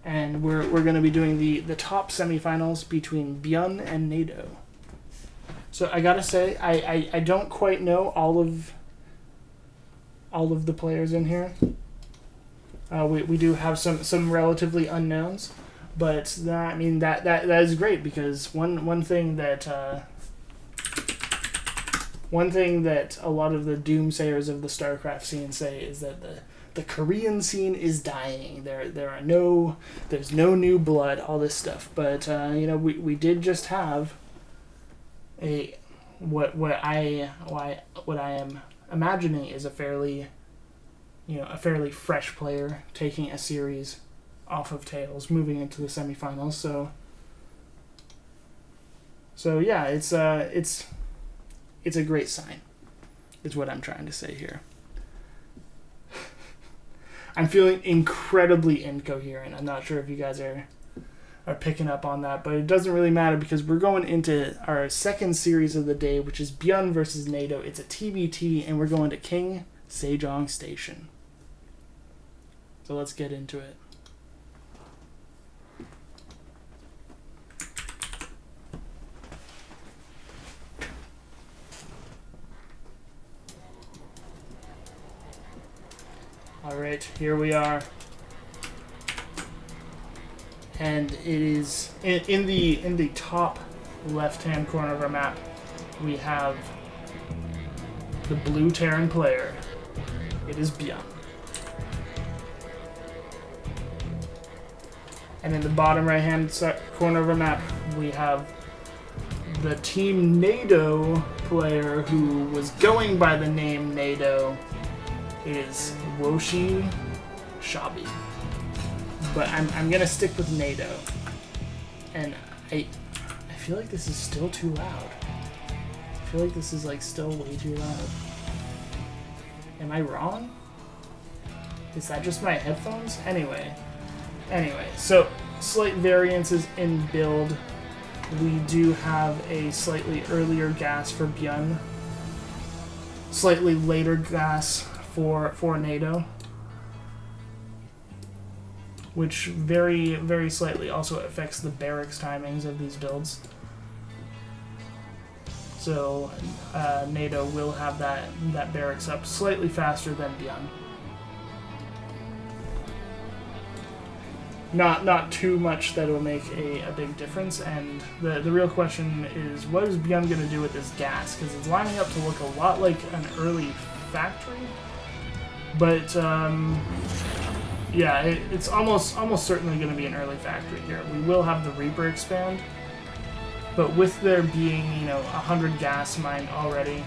and we're going to be doing the top semifinals between ByuN and NaDo. So I gotta say, I don't quite know all of the players in here. We do have some relatively unknowns, but that is great, because one thing that a lot of the doomsayers of the Starcraft scene say is that the Korean scene is dying. There's no new blood, all this stuff. But we did just have what I am imagining is a fairly fresh player taking a series off of Tails, moving into the semifinals. So yeah, it's a great sign, is what I'm trying to say here. I'm feeling incredibly incoherent. I'm not sure if you guys are picking up on that, but it doesn't really matter, because we're going into our second series of the day, which is ByuN versus NaDo. It's a TBT, and we're going to King Sejong Station. So let's get into it. Alright, here we are. And it is in the top left-hand corner of our map, we have the blue Terran player. It is ByuN. And in the bottom right-hand corner of our map, we have the Team NaDo player who was going by the name NaDo. It is Woshi Shabi. But I'm gonna stick with NaDo. And I feel like this is still too loud. I feel like this is still way too loud. Am I wrong? Is that just my headphones? Anyway, so slight variances in build. We do have a slightly earlier gas for ByuN, slightly later gas for NaDo, which very, very slightly also affects the barracks timings of these builds. So NaDo will have that barracks up slightly faster than ByuN. Not too much that will make a big difference, and the real question is, what is ByuN going to do with this gas? Because it's lining up to look a lot like an early factory, but yeah, it's almost certainly going to be an early factory here. We will have the Reaper expand, but with there being 100 gas mined already,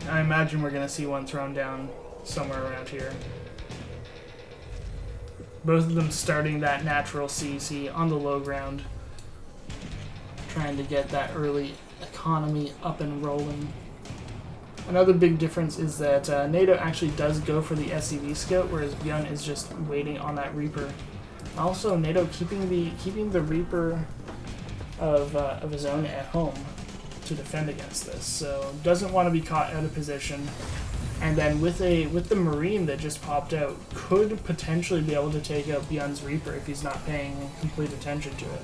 I imagine we're going to see one thrown down somewhere around here. Both of them starting that natural CC on the low ground, trying to get that early economy up and rolling. Another big difference is that NaDo actually does go for the SCV scout, whereas ByuN is just waiting on that Reaper. Also, NaDo keeping the Reaper of his own at home to defend against this, so doesn't want to be caught out of position. And then with the Marine that just popped out, could potentially be able to take out ByuN's Reaper if he's not paying complete attention to it.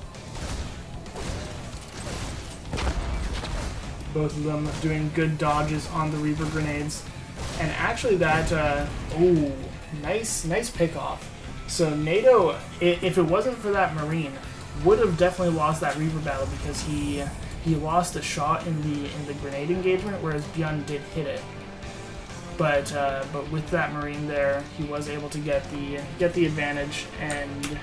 Both of them doing good dodges on the Reaper grenades. And actually that, nice pick off. So NaDo, if it wasn't for that Marine, would have definitely lost that Reaper battle, because he lost a shot in the grenade engagement, whereas ByuN did hit it. But with that Marine there, he was able to get the advantage, and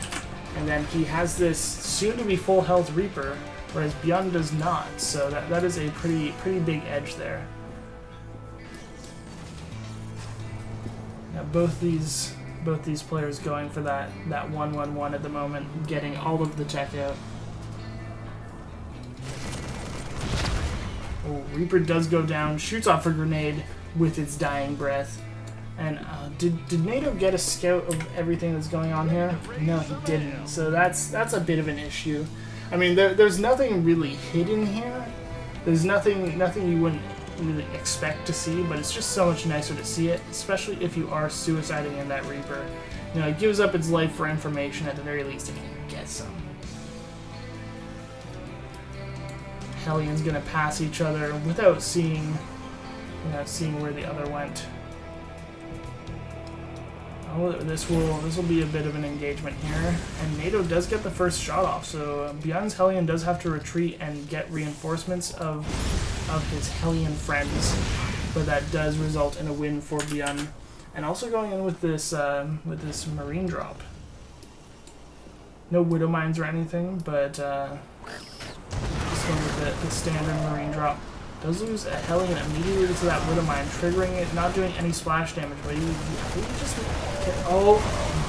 then he has this soon-to-be full health Reaper, whereas ByuN does not. So that is a pretty big edge there. Now both these players going for that 1-1-1 at the moment, getting all of the tech out. Oh, Reaper does go down, shoots off a grenade with its dying breath. And did NaDo get a scout of everything that's going on here? No, he didn't. So that's a bit of an issue. I mean, there's nothing really hidden here. There's nothing you wouldn't really expect to see, but it's just so much nicer to see it, especially if you are suiciding in that Reaper. You know, it gives up its life for information. At the very least, it can get some. Hellions gonna pass each other without seeing where the other went. Oh, this will be a bit of an engagement here, and NaDo does get the first shot off. So ByuN's Hellion does have to retreat and get reinforcements of his Hellion friends, but that does result in a win for ByuN, and also going in with this marine drop. No Widow Mines or anything, but just going with the standard marine drop. Does lose a Hellion immediately to that Widow Mine, triggering it, not doing any splash damage, but he just... Oh,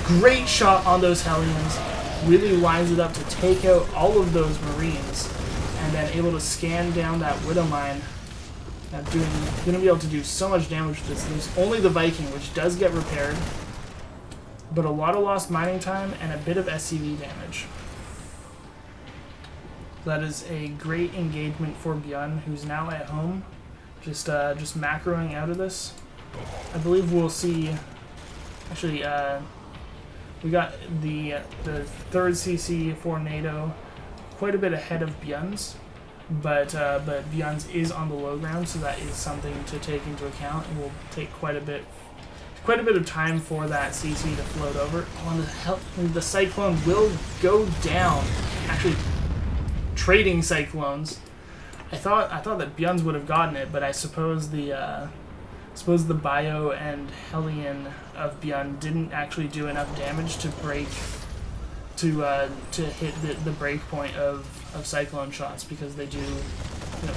great shot on those Hellions. Really lines it up to take out all of those Marines, and then able to scan down that Widow Mine. Now going to be able to do so much damage with this. There's only the Viking, which does get repaired, but a lot of lost mining time and a bit of SCV damage. That is a great engagement for ByuN, who's now at home, just macroing out of this. I believe we'll see. Actually, we got the third CC for NaDo, quite a bit ahead of ByuN's, but ByuN's is on the low ground, so that is something to take into account. It will take quite a bit of time for that CC to float over. The Cyclone will go down. Actually, trading Cyclones. I thought that ByuN's would have gotten it, but I suppose the Bio and Hellion of ByuN didn't actually do enough damage to break to hit the break point of Cyclone shots, because they do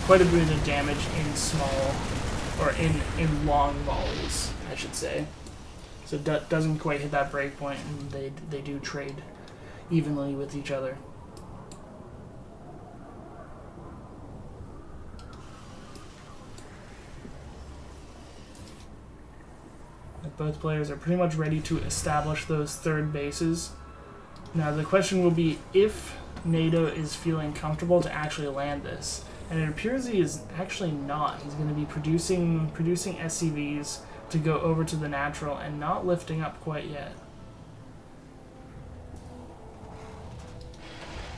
quite a bit of damage in small or in long volleys, I should say. So it doesn't quite hit that break point, and they do trade evenly with each other. Both players are pretty much ready to establish those third bases. Now the question will be if NaDo is feeling comfortable to actually land this. And it appears he is actually not. He's going to be producing SCVs to go over to the natural and not lifting up quite yet.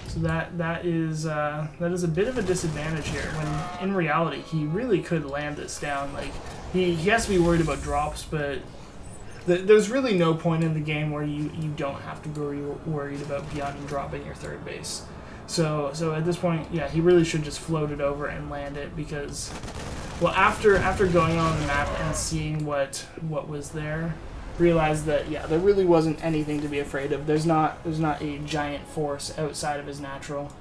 So that is a bit of a disadvantage here, when in reality he really could land this down. Like he has to be worried about drops, but there's really no point in the game where you don't have to be worried about ByuN dropping your third base. So at this point, yeah, he really should just float it over and land it, because, well, after going on the map and seeing what was there, realized that, yeah, there really wasn't anything to be afraid of. There's not a giant force outside of his natural.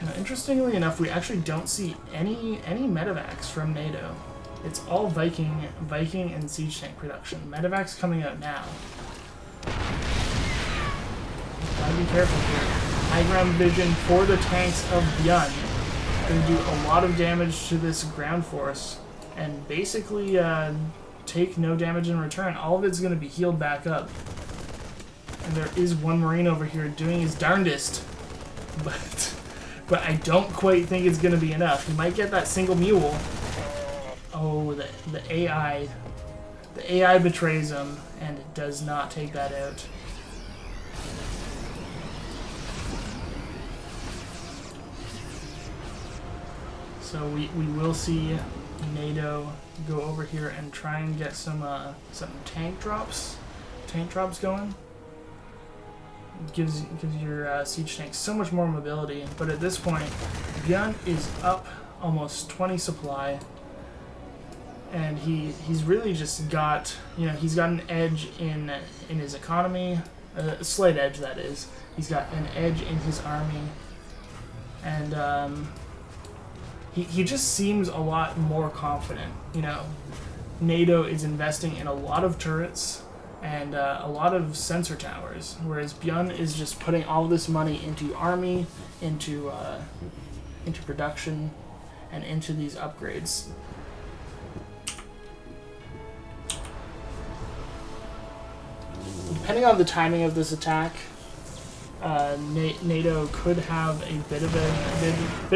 Now, interestingly enough, we actually don't see any medevacs from NaDo. It's all Viking and siege tank production. Medevacs coming out now. Gotta be careful here. High ground vision for the tanks of ByuN. Going to do a lot of damage to this ground force, and basically take no damage in return. All of it's going to be healed back up. And there is one Marine over here doing his darndest, but I don't quite think it's going to be enough. He might get that single mule. Oh, the AI betrays him, and it does not take that out. So we will see NaDo go over here and try and get some tank drops going. It gives your siege tank so much more mobility, but at this point, ByuN is up almost 20 supply, and he's really just got he's got an edge in his economy, a slight edge that is. He's got an edge in his army, and he just seems a lot more confident. NaDo is investing in a lot of turrets and a lot of sensor towers, whereas ByuN is just putting all this money into army, into production, and into these upgrades. Depending on the timing of this attack, NaDo could have a bit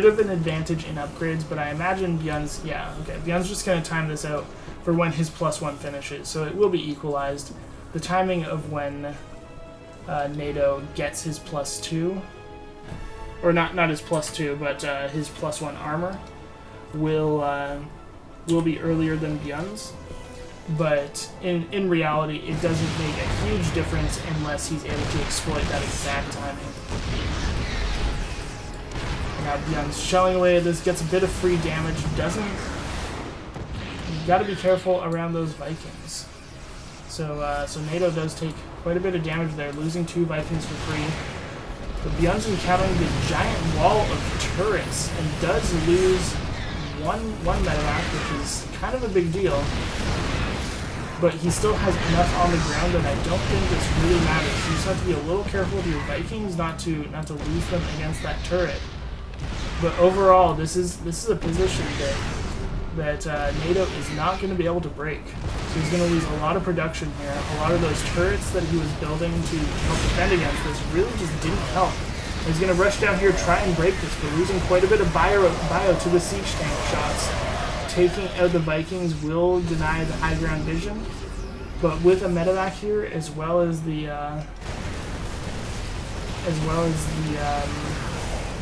of an advantage in upgrades, but I imagine ByuN's ByuN's just going to time this out for when his +1 finishes, so it will be equalized. The timing of when NaDo gets his +2, or not his +2, but his +1 armor will be earlier than ByuN's. But in reality, it doesn't make a huge difference unless he's able to exploit that exact timing. Now ByuN's shelling away at this, gets a bit of free damage, doesn't... You gotta be careful around those Vikings. So NaDo does take quite a bit of damage there, losing 2 Vikings for free. But ByuN's encountering the giant wall of turrets and does lose one medevac, which is kind of a big deal. But he still has enough on the ground that I don't think this really matters. You just have to be a little careful with your Vikings not to lose them against that turret. But overall, this is a position that NaDo is not going to be able to break. So he's going to lose a lot of production here. A lot of those turrets that he was building to help defend against this really just didn't help. He's going to rush down here, try and break this, but losing quite a bit of bio to the siege tank shots. Taking out the Vikings will deny the high ground vision, but with a medevac here, as well as the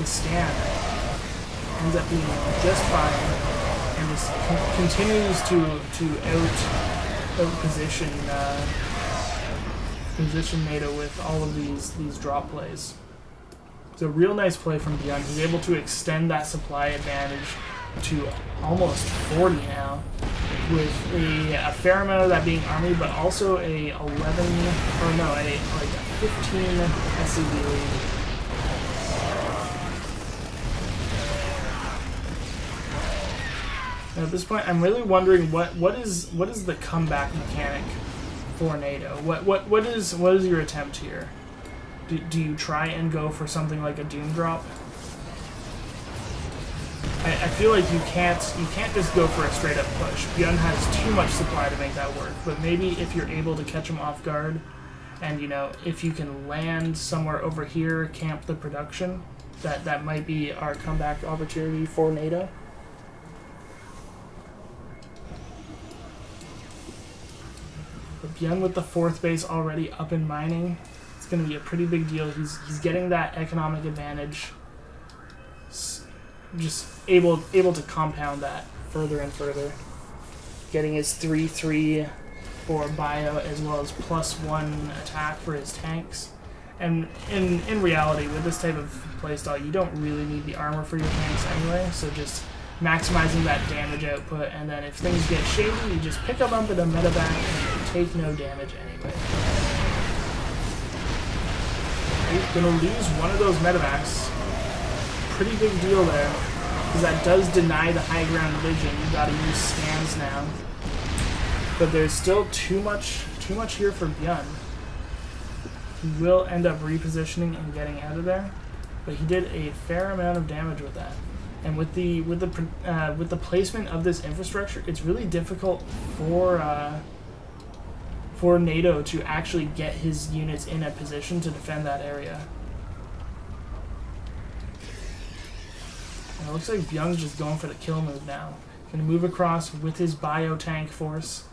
scan, ends up being just fine, and just continues to out position NaDo with all of these drop plays. It's a real nice play from ByuN. He's able to extend that supply advantage to almost 40 now, with a fair amount of that being army, but also a 15 SCV lead. Now at this point, I'm really wondering what is the comeback mechanic for NaDo. What is your attempt here? Do you try and go for something like a Doom drop? I feel like you can't just go for a straight up push. ByuN has too much supply to make that work, but maybe if you're able to catch him off guard, and if you can land somewhere over here, camp the production, that might be our comeback opportunity for NaDo. But ByuN with the 4th base already up and mining, it's going to be a pretty big deal. He's getting that economic advantage. Just able to compound that further and further, getting his 3/3 for bio as well as +1 attack for his tanks. And in reality, with this type of playstyle, you don't really need the armor for your tanks anyway. So just maximizing that damage output, and then if things get shady, you just pick up a medevac and take no damage anyway. You're gonna lose one of those medevacs. Pretty big deal there, because that does deny the high ground vision. You gotta use scans now, but there's still too much here for ByuN. He will end up repositioning and getting out of there, but he did a fair amount of damage with that. And with the placement of this infrastructure, it's really difficult for NaDo to actually get his units in a position to defend that area. It looks like ByuN's just going for the kill move now. Going to move across with his bio tank force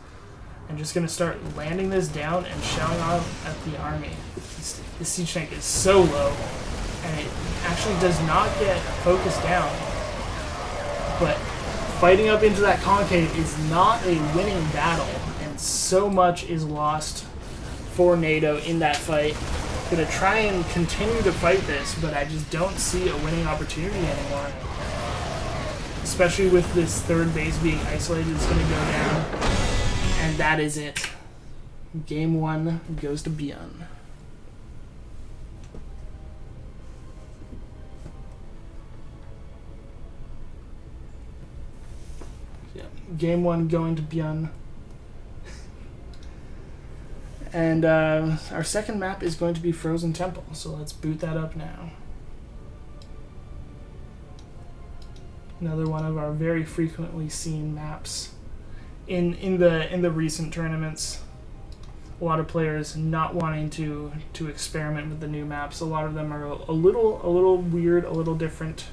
and just going to start landing this down and shelling off at the army. This siege tank is so low, and it actually does not get focused down. But fighting up into that concave is not a winning battle, and so much is lost for NaDo in that fight. Going to try and continue to fight this, but I just don't see a winning opportunity anymore. Especially with this 3rd base being isolated, it's going to go down. And that is it. Game 1 goes to ByuN. Yeah, Game 1 going to ByuN. And our second map is going to be Frozen Temple, so let's boot that up now. Another one of our very frequently seen maps in the recent tournaments. a lot of players not wanting to experiment with the new maps. A lot of them are a little weird, a little different.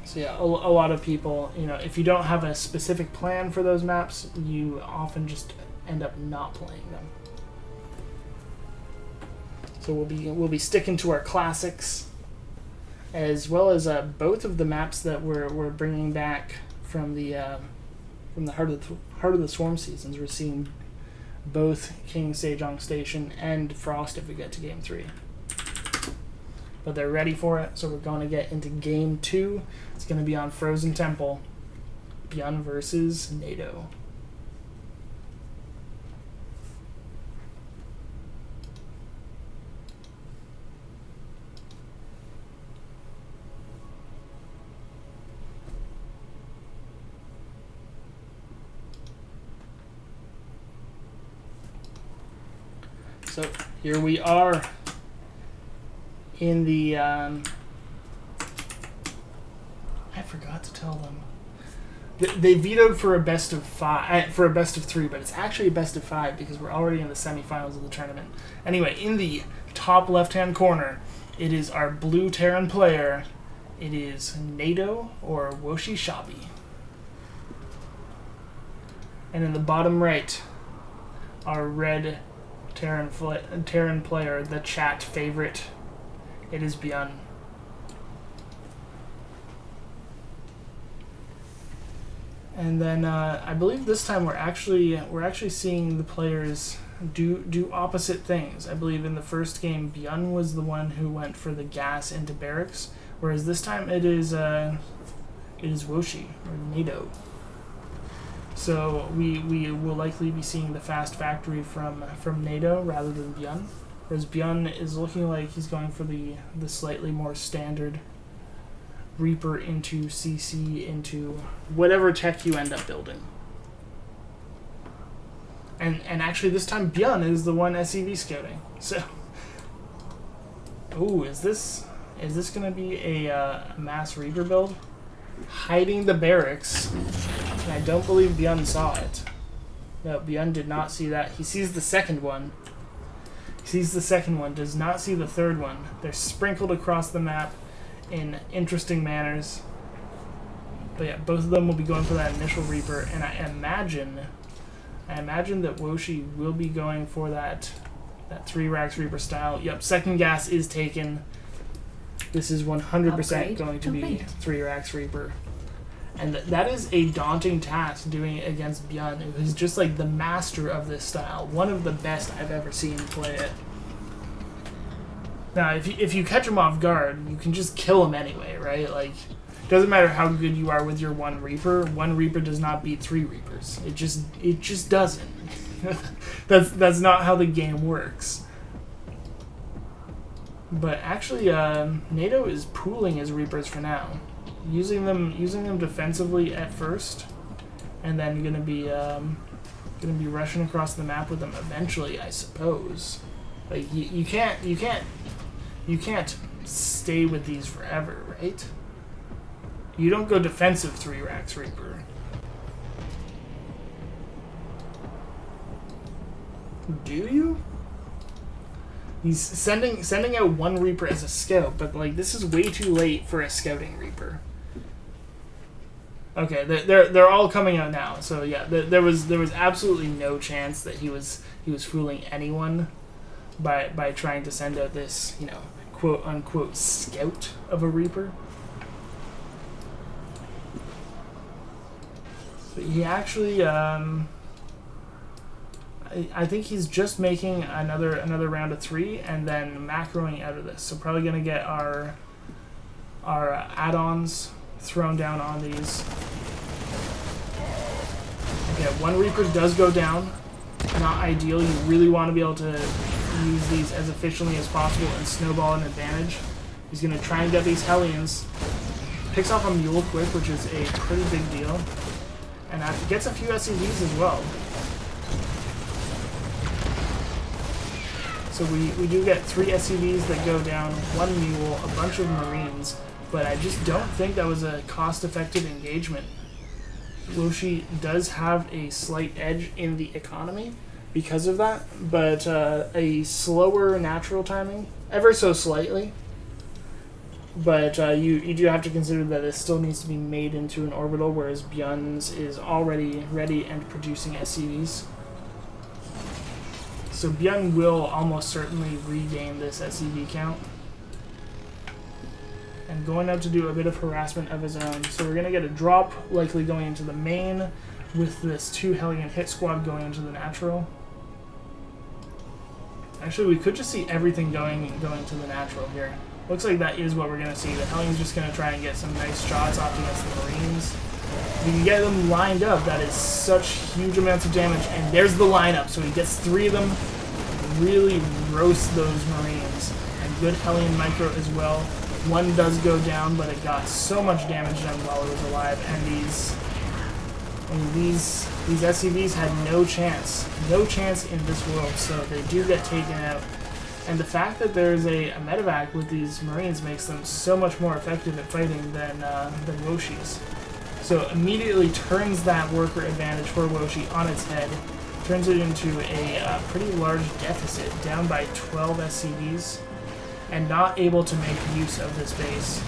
So yeah, a lot of people, you know, if you don't have a specific plan for those maps, you often just end up not playing them. So we'll be sticking to our classics, as well as both of the maps that we're bringing back from the Heart of the Swarm seasons. We're seeing both King Sejong Station and Frost if we get to Game 3. But they're ready for it, so we're going to get into Game 2. It's going to be on Frozen Temple, ByuN versus NaDo. So here we are in the I forgot to tell them. They vetoed for a best of 5, for a best of 3, but it's actually a best of 5 because we're already in the semifinals of the tournament. Anyway, in the top left-hand corner, it is our blue Terran player. It is NaDo or Woshi Shabi. And in the bottom right, our red Terran player, the chat favorite. It is ByuN. And then I believe this time we're actually seeing the players do opposite things. I believe in the first game ByuN was the one who went for the gas into barracks, whereas this time it is Woshi or NaDo. So we will likely be seeing the fast factory from NaDo rather than ByuN, whereas ByuN is looking like he's going for the slightly more standard Reaper into CC into whatever tech you end up building. And actually this time ByuN is the one SCV scouting. So, ooh, is this gonna be a mass Reaper build? Hiding the barracks. And I don't believe ByuN saw it. No, ByuN did not see that. He sees the second one. He sees the second one, does not see the third one. They're sprinkled across the map in interesting manners. But yeah, both of them will be going for that initial Reaper, and I imagine that Woshi will be going for that 3 racks Reaper style. Yep, second gas is taken. This is 100% going to be 3 racks Reaper. And that is a daunting task doing it against ByuN, who is just like the master of this style. One of the best I've ever seen play it. Now, if you catch him off guard, you can just kill him anyway, right? Like, it doesn't matter how good you are with your 1 Reaper. 1 Reaper does not beat 3 Reapers. It just doesn't. That's not how the game works. But actually, NaDo is pooling his Reapers for now, using them defensively at first, and then gonna be rushing across the map with them eventually, I suppose. Like you can't stay with these forever, right? You don't go defensive 3 racks Reaper. Do you? He's sending out 1 Reaper as a scout, but like this is way too late for a scouting Reaper. Okay, they're all coming out now. So yeah, there was absolutely no chance that he was fooling anyone by trying to send out this, you know, quote unquote scout of a Reaper. But he actually I think he's just making another round of 3 and then macroing out of this. So probably gonna get our add-ons thrown down on these. Okay, 1 Reaper does go down. Not ideal. You really want to be able to use these as efficiently as possible and snowball an advantage. He's gonna try and get these Hellions. Picks off a Mule quick, which is a pretty big deal. And gets a few SCVs as well. So we do get 3 SCVs that go down, 1 Mule, a bunch of Marines. but I just don't think that was a cost-effective engagement. Woshi does have a slight edge in the economy because of that, but a slower natural timing, ever so slightly. But you do have to consider that it still needs to be made into an orbital, whereas ByuN's is already ready and producing SCVs. So ByuN will almost certainly regain this SCV count. And going out to do a bit of harassment of his own. So we're going to get a drop, likely going into the main, with this 2 Hellion hit squad going into the natural. Actually, we could just see everything going to the natural here. Looks like that is what we're going to see. The Hellion's just going to try and get some nice shots off against the Marines. If we can get them lined up, that is such huge amounts of damage. And there's the lineup. So he gets 3 of them. Really roast those Marines. And good Hellion micro as well. One does go down, but it got so much damage done while it was alive. And these SCVs had no chance in this world, so they do get taken out. And the fact that there's a medevac with these Marines makes them so much more effective at fighting than Woshi's. So immediately turns that worker advantage for Woshi on its head, turns it into a pretty large deficit, down by 12 SCVs, and not able to make use of this base.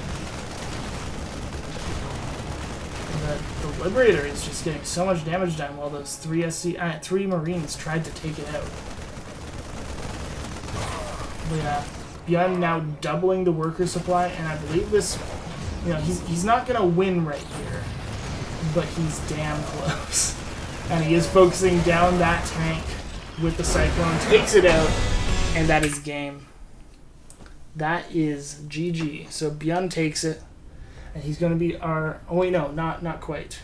The Liberator is just getting so much damage done while those 3 Marines tried to take it out. But yeah, ByuN now doubling the worker supply, and I believe this, he's not gonna win right here, but he's damn close. And he is focusing down that tank with the Cyclone, takes it out, and that is game. That is GG. So ByuN takes it, and he's going to be our... Oh wait, no, not quite.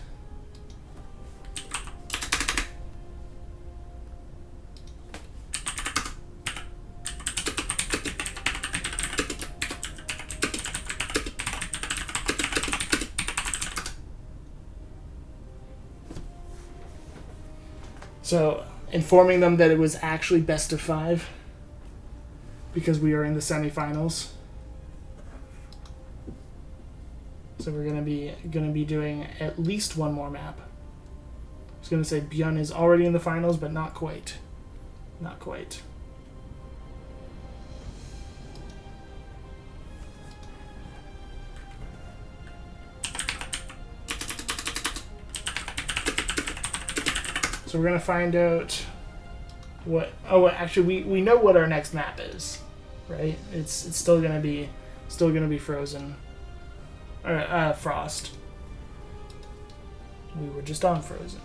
So informing them that it was actually best of 5. Because we are in the semifinals. So we're gonna be doing at least one more map. I was gonna say ByuN is already in the finals, but not quite. Not quite. So we're gonna find out what... Oh, actually, we know what our next map is, right? It's still gonna be Frozen, or Frost. We were just on Frozen.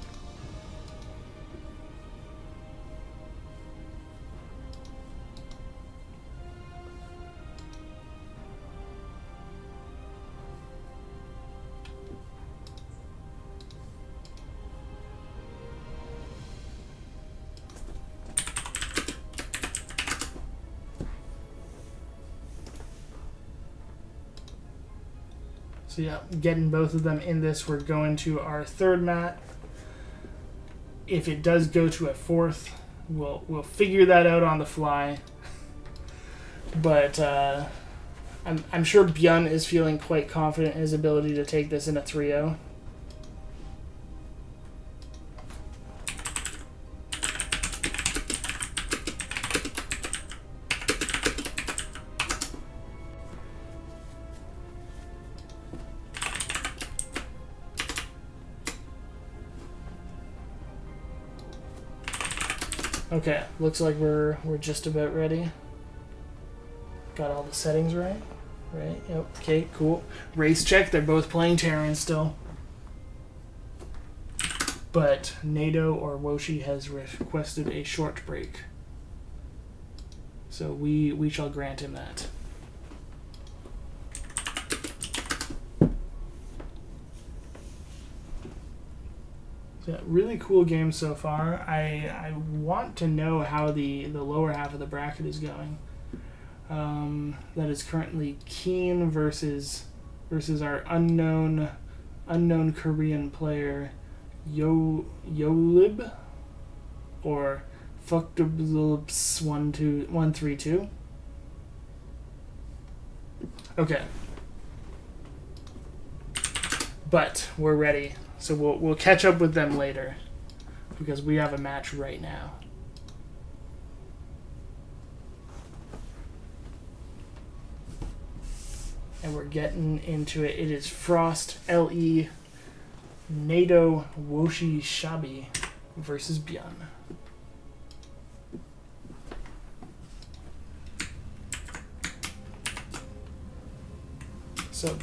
So yeah, getting both of them in this, we're going to our 3rd mat. If it does go to a 4th, we'll figure that out on the fly. But I'm sure ByuN is feeling quite confident in his ability to take this in a 3-0. Okay, looks like we're just about ready. Got all the settings right? Right, yep, okay, cool. Race check, they're both playing Terran still. But NaDo or Woshi has requested a short break. So we shall grant him that. Yeah, really cool game so far. I want to know how the lower half of the bracket is going. That is currently Keen versus our unknown Korean player Yolib or Fuckdubs 132. Okay. but we're ready. So we'll catch up with them later because we have a match right now. And we're getting into it. It is Frost, LE, NaDo, Woshi Shabi versus ByuN. So,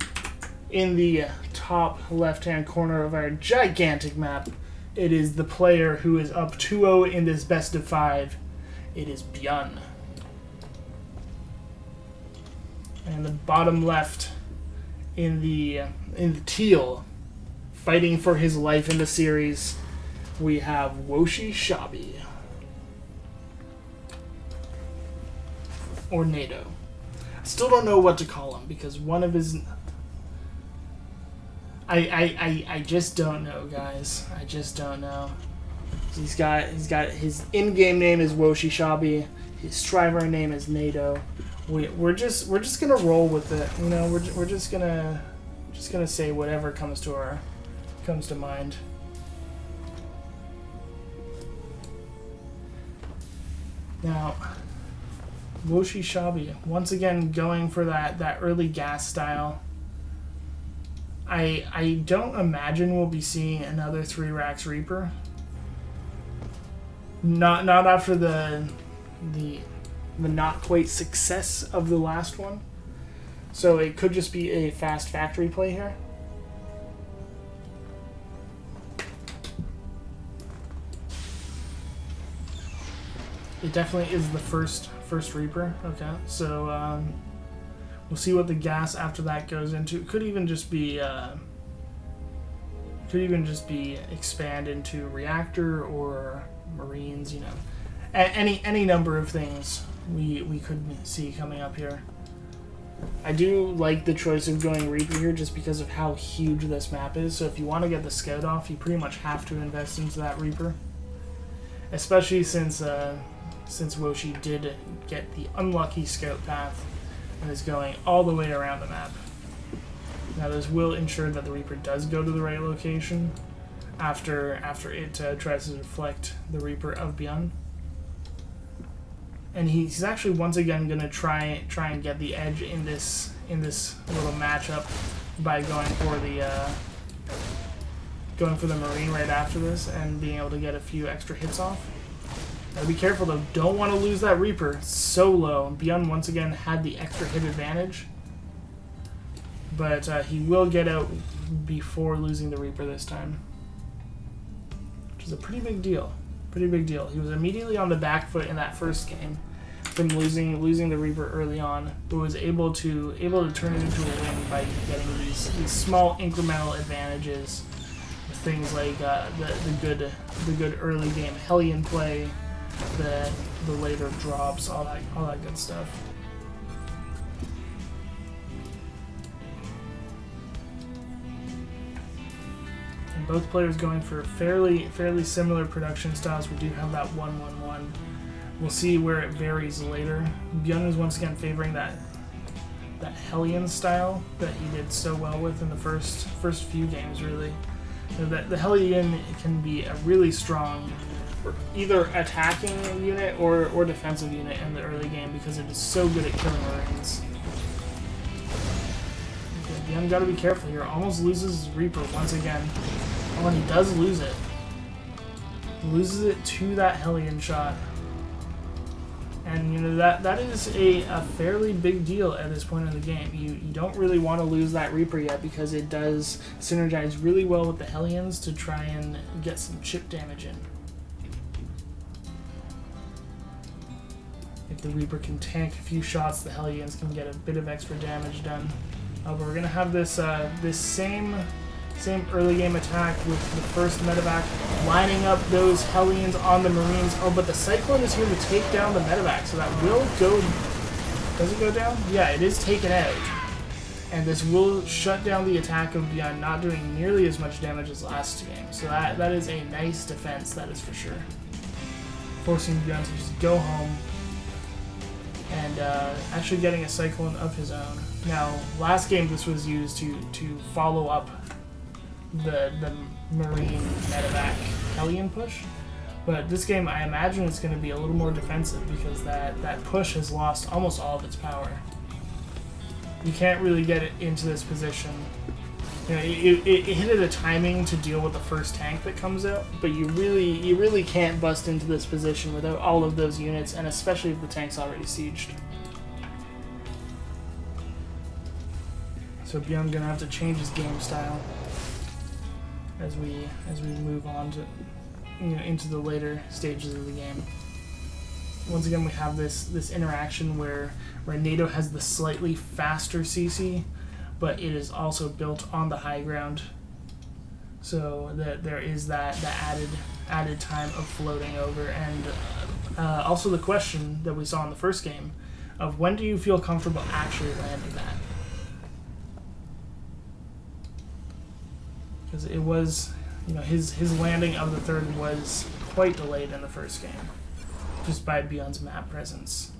in the top left-hand corner of our gigantic map, it is the player who is up 2-0 in this best of 5. It is ByuN. And the bottom left, in the teal, fighting for his life in the series, we have Woshi Shabi. Or NaDo. I still don't know what to call him because one of his... I just don't know, guys. I just don't know. He's got his in-game name is Woshi Shabi. His Striver name is NaDo. We're just gonna roll with it, you know. We're just gonna say whatever comes to mind. Now, Woshi Shabi once again going for that early gas style. I don't imagine we'll be seeing another 3 racks Reaper. Not after the not quite success of the last one. So it could just be a fast factory play here. It definitely is the first Reaper. Okay, so we'll see what the gas after that goes into. It could even just be expand into reactor or marines. You know, any number of things we could see coming up here. I do like the choice of going Reaper here just because of how huge this map is. So if you want to get the scout off, you pretty much have to invest into that Reaper, especially since Woshi did get the unlucky scout path and is going all the way around the map. Now this will ensure that the Reaper does go to the right location after it tries to deflect the Reaper of ByuN. And he's actually once again going to try and get the edge in this little matchup by going for the Marine right after this and being able to get a few extra hits off. Now be careful though, don't want to lose that Reaper so low. ByuN once again had the extra hit advantage, but he will get out before losing the Reaper this time, which is a pretty big deal. Pretty big deal. He was immediately on the back foot in that first game from losing the Reaper early on, but was able to turn it into a win by getting these small incremental advantages with things like the good early game Hellion play, the later drops, all that good stuff. And both players going for fairly similar production styles. We do have that 1-1-1. We'll see where it varies later. ByuN is once again favoring that Hellion style that he did so well with in the first few games, really. The Hellion can be a really strong either attacking unit or defensive unit in the early game because it is so good at killing Marines. Okay, ByuN gotta be careful here. Almost loses his Reaper once again. Oh, and he does lose it. He loses it to that Hellion shot. And you know that is a fairly big deal at this point in the game. You don't really want to lose that Reaper yet because it does synergize really well with the Hellions to try and get some chip damage in. If the Reaper can tank a few shots, the Hellions can get a bit of extra damage done. But we're gonna have this same early game attack with the first medevac lining up those Hellions on the Marines. Oh, but the Cyclone is here to take down the medevac, so that will go... Does it go down? Yeah, it is taken out. And this will shut down the attack of ByuN, not doing nearly as much damage as last game. So that is a nice defense, that is for sure. Forcing ByuN to just go home and actually getting a Cyclone of his own. Now, last game this was used to follow up the Marine medevac Hellion push. But this game, I imagine it's going to be a little more defensive because that push has lost almost all of its power. You can't really get it into this position. You know, it hit at a timing to deal with the first tank that comes out, but you really can't bust into this position without all of those units, and especially if the tank's already sieged. So ByuN gonna have to change his game style as we move on to into the later stages of the game. Once again, we have this interaction where NaDo has the slightly faster CC, but it is also built on the high ground, so that there is that added time of floating over, and also the question that we saw in the first game of when do you feel comfortable actually landing that? Because it was, his landing of the third was quite delayed in the first game, just by ByuN's map presence.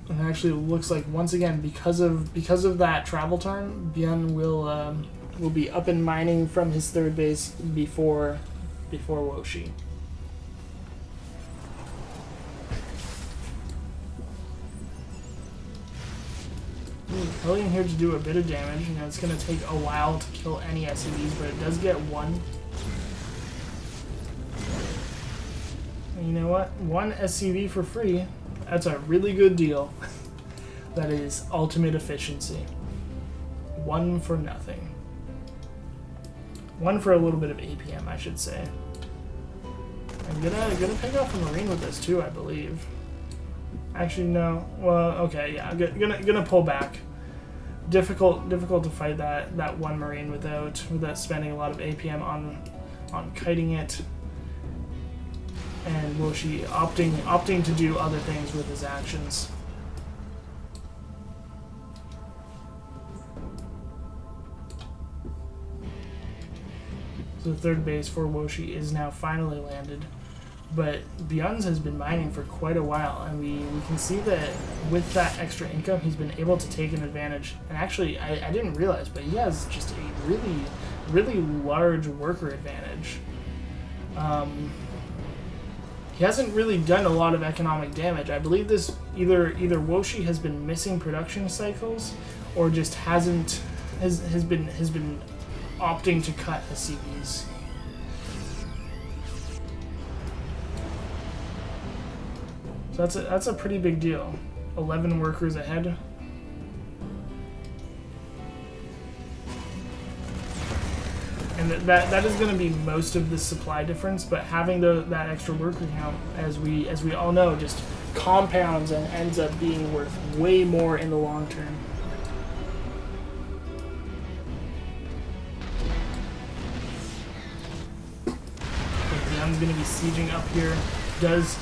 And it actually looks like once again because of that travel time, ByuN will be up and mining from his third base before Woshi. Hellion here to do a bit of damage. It's going to take a while to kill any SCVs, but it does get one. And you know what? One SCV for free. That's a really good deal. That is ultimate efficiency. One for nothing. One for a little bit of APM, I should say. I'm gonna pick off a Marine with this too, I believe. Actually, no. Well, okay, yeah. I'm gonna pull back. Difficult to fight that one Marine without spending a lot of APM on kiting it. And Woshi opting to do other things with his actions. So the third base for Woshi is now finally landed. But ByuN's has been mining for quite a while, and we can see that with that extra income, he's been able to take an advantage. And actually, I didn't realize, but he has just a really large worker advantage. He hasn't really done a lot of economic damage. I believe this either Woshi has been missing production cycles, or just has been opting to cut SCVs. So that's a pretty big deal. 11 workers ahead. And that is going to be most of the supply difference, but having that extra worker count, as we all know, just compounds and ends up being worth way more in the long term. ByuN's going to be sieging up here. Does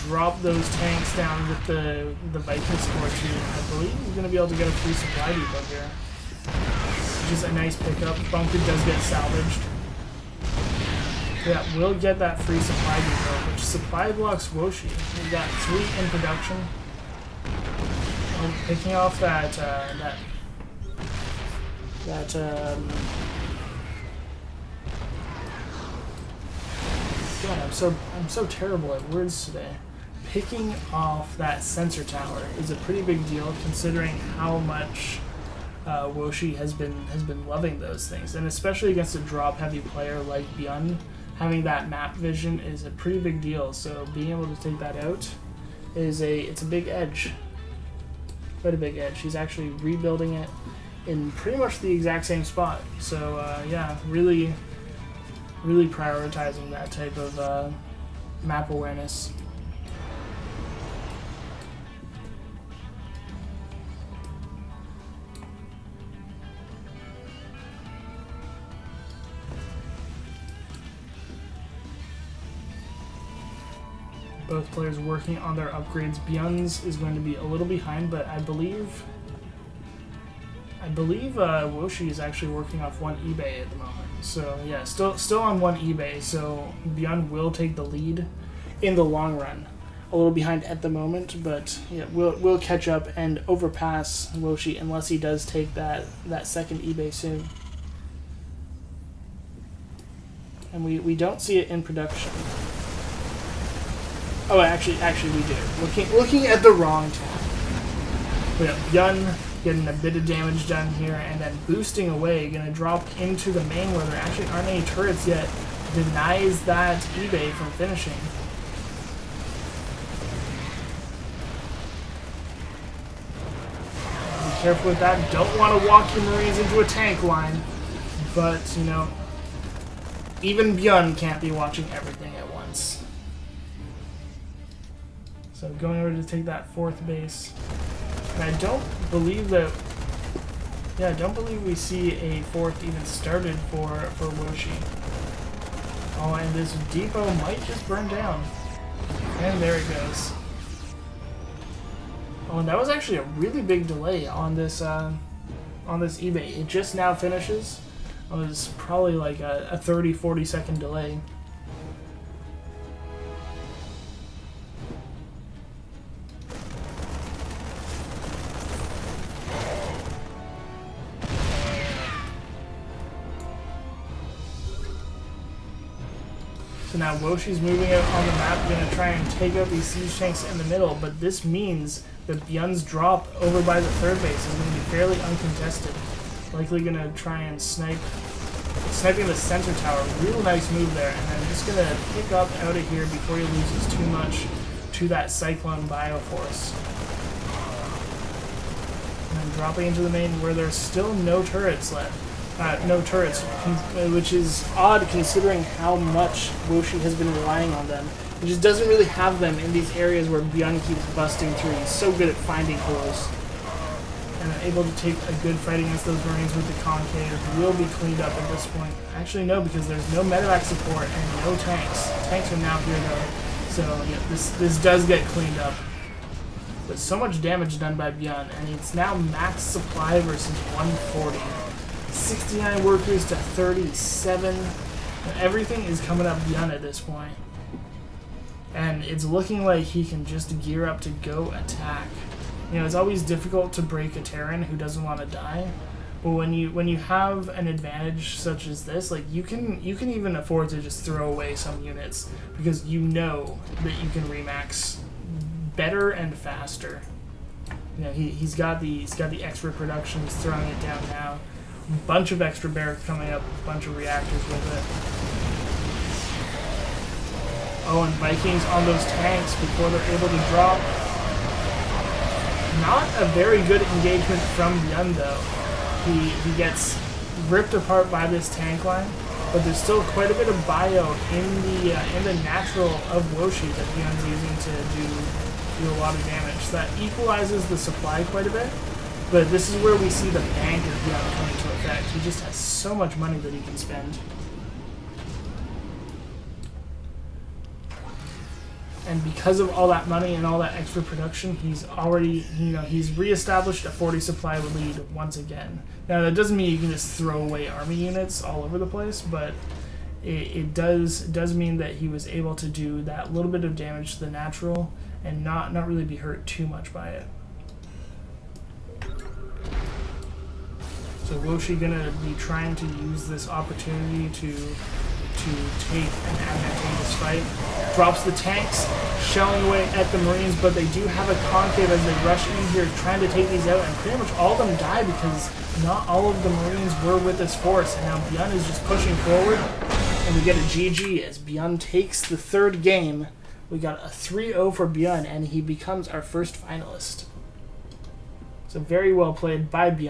drop those tanks down with the Viking score too. I believe he's going to be able to get a free supply depot here. Just a nice pickup. Bunker does get salvaged. Yeah, we'll get that free supply depot, which supply blocks Woshi. We've got 3 in production. Picking off that God, I'm so terrible at words today. Picking off that sensor tower is a pretty big deal, considering how much Woshi has been loving those things, and especially against a drop-heavy player like ByuN, having that map vision is a pretty big deal. So being able to take that out it's a big edge, quite a big edge. He's actually rebuilding it in pretty much the exact same spot. So yeah, really prioritizing that type of map awareness. Both players working on their upgrades. ByuN's is going to be a little behind, but I believe Woshi is actually working off 1 eBay at the moment. So yeah, still on 1 eBay. So ByuN will take the lead in the long run. a little behind at the moment, but yeah, we'll catch up and overpass Woshi unless he does take that second eBay soon. And we don't see it in production. Oh, actually we do. Looking at the wrong tab. We have ByuN getting a bit of damage done here, and then boosting away, gonna drop into the main where there actually aren't any turrets yet. Denies that eBay from finishing. Be careful with that. Don't want to walk your Marines into a tank line, but you know, even ByuN can't be watching everything at once. So going over to take that fourth base. And I don't believe that. Yeah, I don't believe we see a fourth even started for Woshi. Oh, and this depot might just burn down. And there it goes. Oh, and that was actually a really big delay on this eBay. It just now finishes. It was probably like a 30-40 second delay. So now Woshi's moving out on the map, going to try and take out these siege tanks in the middle, but this means that ByuN's drop over by the third base is going to be fairly uncontested. Likely going to try and sniping the center tower. Real nice move there, and then just going to pick up out of here before he loses too much to that Cyclone Bioforce. And then dropping into the main where there's still no turrets left. Which is odd considering how much Woshi has been relying on them. He just doesn't really have them in these areas where ByuN keeps busting through. He's so good at finding holes. And able to take a good fight against those Marines with the Concave. Will be cleaned up at this point. Actually, no, because there's no medevac support and no tanks. Tanks are now here, though. So, yeah, this does get cleaned up. But so much damage done by ByuN, and it's now max supply versus 140. 69 workers to 37. Everything is coming up ByuN at this point. And it's looking like he can just gear up to go attack. You know, it's always difficult to break a Terran who doesn't want to die. But when you have an advantage such as this, like you can even afford to just throw away some units because you know that you can remax better and faster. You know, he's got the extra production, he's throwing it down now. Bunch of extra barracks coming up, a bunch of reactors with it. Oh, and Vikings on those tanks before they're able to drop. Not a very good engagement from ByuN though. He gets ripped apart by this tank line, but there's still quite a bit of bio in the natural of Woshi that ByuN's using to do a lot of damage. So that equalizes the supply quite a bit. But this is where we see the bank of ByuN coming to effect. He just has so much money that he can spend. And because of all that money and all that extra production, he's already, he's reestablished a 40 supply lead once again. Now that doesn't mean you can just throw away army units all over the place, but it does mean that he was able to do that little bit of damage to the natural and not really be hurt too much by it. So Woshi gonna be trying to use this opportunity to take an advantageous fight. Drops the tanks, shelling away at the Marines, but they do have a concave as they rush in here trying to take these out, and pretty much all of them die because not all of the Marines were with this force, and now ByuN is just pushing forward, and we get a GG as ByuN takes the third game. We got a 3-0 for ByuN, and he becomes our first finalist. So very well played by ByuN.